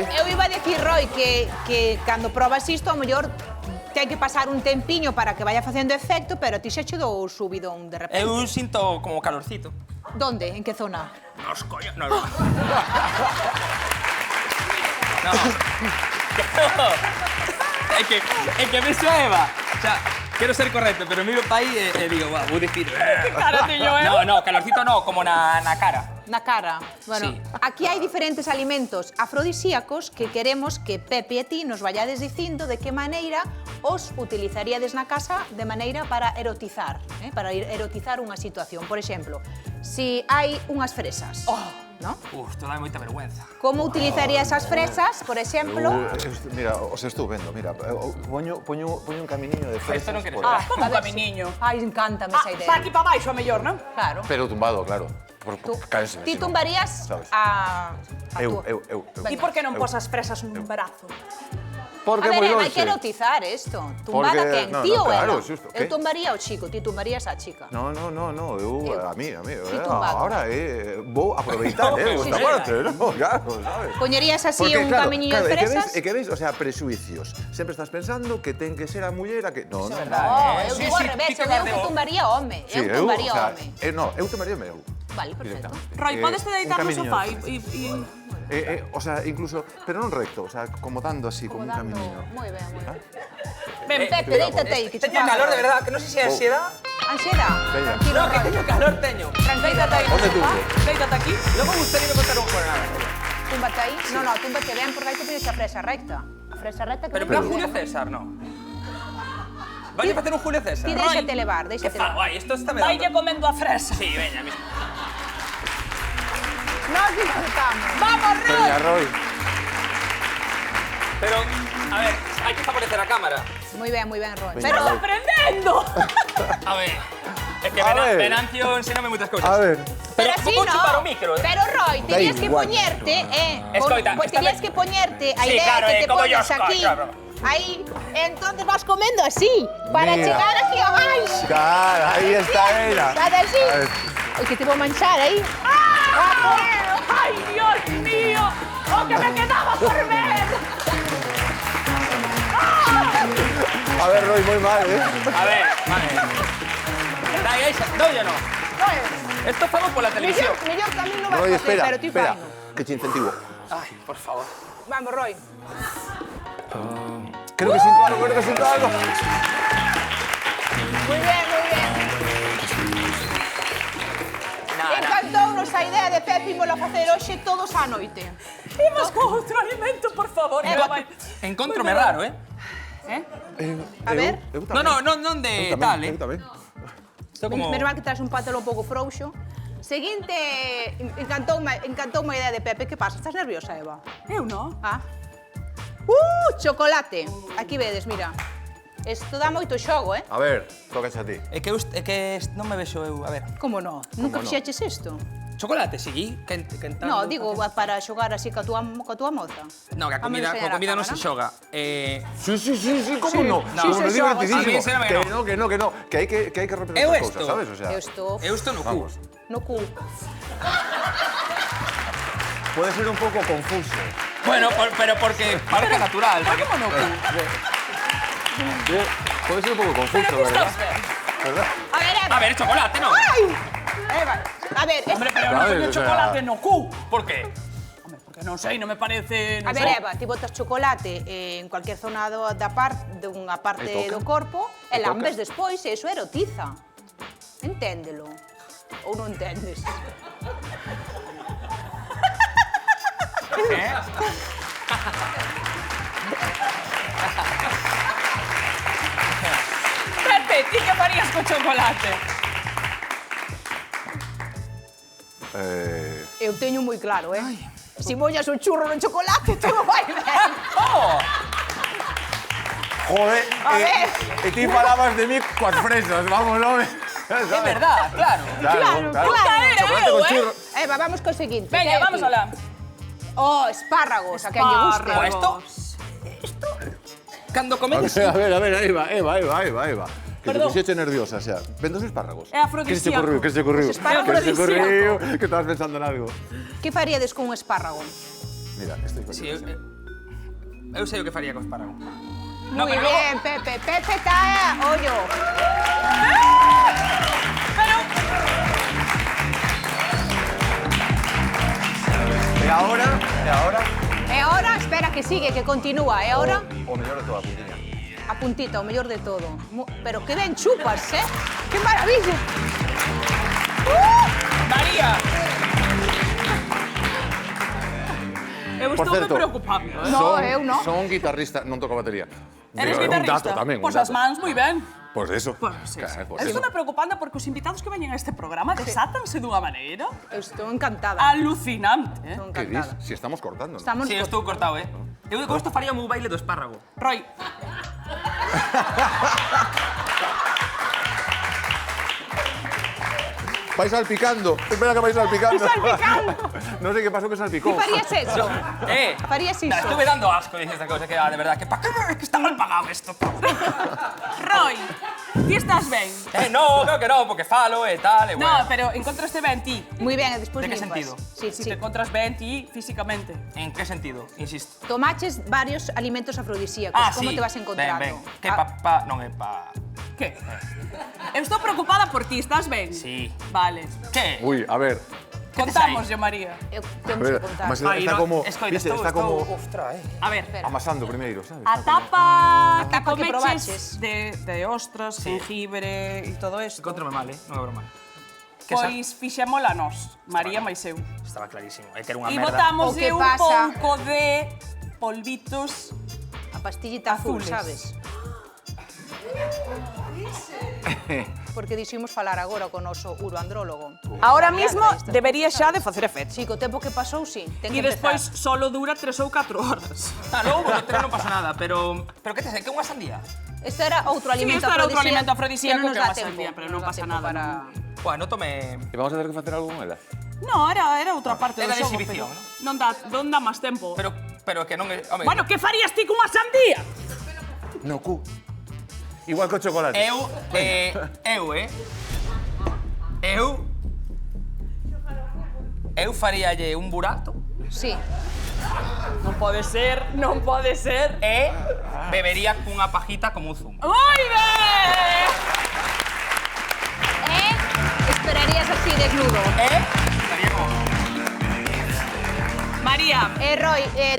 Eu iba a decir, Roi, que cando probas isto, ao mellor ten que pasar un tempiño para que vaya facendo efecto, pero ti xa che dou o subidón de repente. Eu sinto como calorcito. Donde? En que zona? Nos coño, no. É que me soa Eva. O sea, quero ser correcto, pero miro pa aí e digo, va, vou dicir... Cara teño eu. No, calorcito no, como na cara. Na cara. Bueno, Sí. aquí hai diferentes alimentos afrodisíacos que queremos que Pepe e ti nos vayades dicindo de que maneira os utilizaríades na casa de maneira para erotizar, para erotizar unha situación. Por exemplo, si hai unhas fresas, ¿no? Isto dá moita vergüenza. Como utilizaría esas fresas, por exemplo? Mira, os estou vendo, mira. Poño un caminiño de Esto fresas non queres por ver. aí. Como un caminiño. Ai, encántame esa idea. Para aquí para baixo, a mellor, non? Claro. Pero tumbado, claro. Cáeseme. Ti tumbarías Sabes. a Eu. E por que non posas fresas nun brazo? Porque A é moi ver, Eva, hai lonxe. que erotizar isto. Tumbada Porque- quen? no, Ti no, ou claro, ela? xusto. Eu Que? tumbaría ao chico, ti tumbarías á chica. No, eu, a mí. tumbado. Ahora vou aproveitar, Sí, esta sí. parte, ¿no? Claro, ¿sabes? Poñerías así Porque, un claro, camiño claro, de fresas? E que ves, o sea, presuicios. Sempre estás pensando que ten que ser a muller a que... No, no, No, eu Sí, digo sí, ao revés, ti que eu digo vas de que bo- tumbaría ao home. Sí, Eu tumbaría o ao sea, home. eu tomaría o meu. Vale, perfecto. Roy, podes te deitar no camiño de sofá fresas. e... O sea, incluso, pero non recto, o sea, como dando así, como un Dando... caminiño. Moi ben, moi ben. Ben, Pepe, déitate aí, que che Teño fago. calor, de verdad, que non sei se é ansiedad. Ansiedad? Veña. Tranquilo, No, que Roy. teño calor, teño. Tranquilo, Déitate aí no Onde sofá. tumbo? Déitate aquí. Logo gustaría contar un jornada. Túmbate aí. No, no, túmbate ben, porque hai que poñerse a fresa recta. A fresa recta que Pero non para te Julio gusta. César, no. Vai a facer un Julio César. Ti déixate levar, Que déixate fa, levar. guai, esto está me dando. Vaille comendo a fresa. Sí, veña, mismo. Nos disfrutamos. Vamos, Roy. Veña, Roy. Pero, a ver, hai que favorecer a cámara. Moi ben, Roy. Veña, Pero Roy. Aprendendo. A ver, é que A ver. Venancio ensíname moitas cousas. A ver. Pero Pero así vou no. chupar o micro, Pero Roy, tenías que igual. poñerte, Escoita, pues esta tenías vez- que poñerte a Sí, idea claro, que te como yo pones soy, aquí. claro. Aí, entonces vas comendo así, para Mira. chegar aquí abaixo. Claro, ahí está ella. Nada así. A ver. Oye, que te voy a manchar ahí. Ay, Dios mío. O que me quedaba por ver. A ver, Roy, muy mal, ¿eh? A ver, vale. Dai, aí, doy o no? Esto estamos por la televisión. Mellor camino vas Roy, a hacer, espera, pero tú espera. faino. Que te incentivo. Ay, por favor. Vamos, Roy. Creo que siento algo, creo que siento algo. Muy bien, muy bien. Encantounos a idea de Pepe ímolo a facer hoxe todos á noite. Imos con outro alimento, por favor. Eva, Vai. Encontrome raro, eh? A ver. Non de tal, eh? Eu tamén. Isto como... Menos mal que traes un pantalón un pouco frouxo. Seguinte, encantoume a idea de Pepe. Que pasa? Estás nerviosa, Eva? Eu non. Ah. Chocolate. Aquí vedes, mira. Isto dá moito xogo, eh? A ver, tocas a ti. É que non me vexo eu, a ver. Como non? Nunca fixeches isto? Chocolate, sí, quentando. No, digo, para xogar así ca tua moza. No, que a Vamos comida, enseñar coa comida a non se cámara. xoga. Sí, ¿cómo no? No, Sí, sí me se digo xoga, divertidísimo. sí, Que no. Que hai que romper Eu estas esto. cousas, ¿sabes? O sea, Eu Eu estou no cu. Vamos. no cu. puede ser un poco confuso. Bueno, pero porque parece natural. porque- Puede ser un poco confuso, Pero que ¿verdad? estás ben. ¿Verdad? A ver, Eva. A ver, chocolate, non? Eva. A ver, Hombre, pero non Claro, teño o sea- chocolate no cu. Por qué? Hombre, porque non sei, non me parece... A Non ver, sei. Eva, ti botas chocolate en cualquier zona dunha parte E toca. do corpo e E toca. lambes despois e iso erotiza. Enténdelo. Ou non entendes? Pepe, ti que farías co chocolate? Eu teño moi claro, eh? Si moñas un churro no chocolate, todo vai ben. Oh! Joder, A ver. e ti falabas de mí coas fresas, vamos, non? É verdad, claro. Claro, claro. Chocolate con Eu, churro. Eva, vamos co seguinte. Veña, que é vamos aquí? alá. Oh, espárragos, a quen lle guste. Pues esto. Cando comedes... A ver, Eva. Que te Perdón. pusiste nerviosa, o sea, ven dos espárragos. É afrodisíaco. ¿Qué se te ocurriu? Os espárragos ¿Qué se te ocurriu? afrodisíaco. Que estabas pensando en algo. Que faríades cun espárrago? Mira, este é Sí, eu sei o que faría co espárrago. Muy bien, Pepe. Pepe está ollo. E agora? E ahora, espera que sigue, que continúa. E ahora, O mellor de toda a puntiña. a puntita, o mellor de todo. Pero que ben chupas, Que maravilla. María! Eu Por estou me certo, preocupando. No, eu no. Son guitarrista, non toco batería. Eres Digo, guitarrista? Un dato tamén, Pois un as dato. mans moi ben. Pois eso. Pois, sí, Claro, sí. pois Estou eso. me preocupando porque os invitados que veñen a este programa desátanse dunha maneira Eu estou encantada. alucinante, Estou Que dis? encantada. Si estamos cortando, non? Estamos Sí, eu estou cortado, Eu con isto faría o meu baile do espárrago. Roy, Vais salpicando. Espera que vais salpicando. salpicando. Non sei que pasou que salpicou. Que farías eso? Farías iso? Estuve dando asco diciendo esta cosa, que de verdad, que pa' que está mal pagado esto. Roy, ti estás ben? No, creo que no, porque falo e tal, e No, bueno. pero encontraste ben ti. Moi ben, e despois De que limpas. sentido? Sí, Si sí. te encontras ben ti físicamente. En que sentido? Insisto. Tomaches varios alimentos afrodisíacos. Como te vas encontrando? Ben, ben. Que non é pa... Que? Eu estou preocupada por ti, estás ben? Sí. Vale. Que? Ui, a ver. Contámoslle, María. Eu A temos ver, que contar. mas Ai, está no, como... escoita, viste, está como A ver, amasando primeiro, sabes? a tapa A tapa que comeches probaches. de ostras, jengibre e todo isto, Encontrome mal, non é broma. Que esa- pois fixémola nós, María máis eu. Estaba clarísimo, é que era unha E merda. botamos O que un pasa? pouco de polvitos. A pastillita azul, Azules. sabes? Porque diximos falar agora con o noso uroandrólogo. Ahora mismo Isto. debería xa de facer efecto. Sí, co tempo que pasou, sí. Ten E que despois empezar. solo dura 3 ou 4 horas. Ah, logo, no tren non pasa nada, pero que te sei, que unha sandía? Este era outro alimento isto era outro afrodisíaco alimento afrodisíaco que non nos que dá é unha tempo. sandía, pero non nos dá pasa tempo nada, para... Bueno, tome... E vamos a ter que facer algo con ela? No, era outra parte Era do de xogo, exhibición, pero non dá máis tempo. Pero que non é... Home, Bueno, que farías ti cunha sandía? No cu. Igual co chocolate. Eu faríalle un burato Sí. Non pode ser, non pode ser. e bebería cunha pajita como un zumo. Moi ben! Esperarías así desnudo. Estaría como... María, Roy,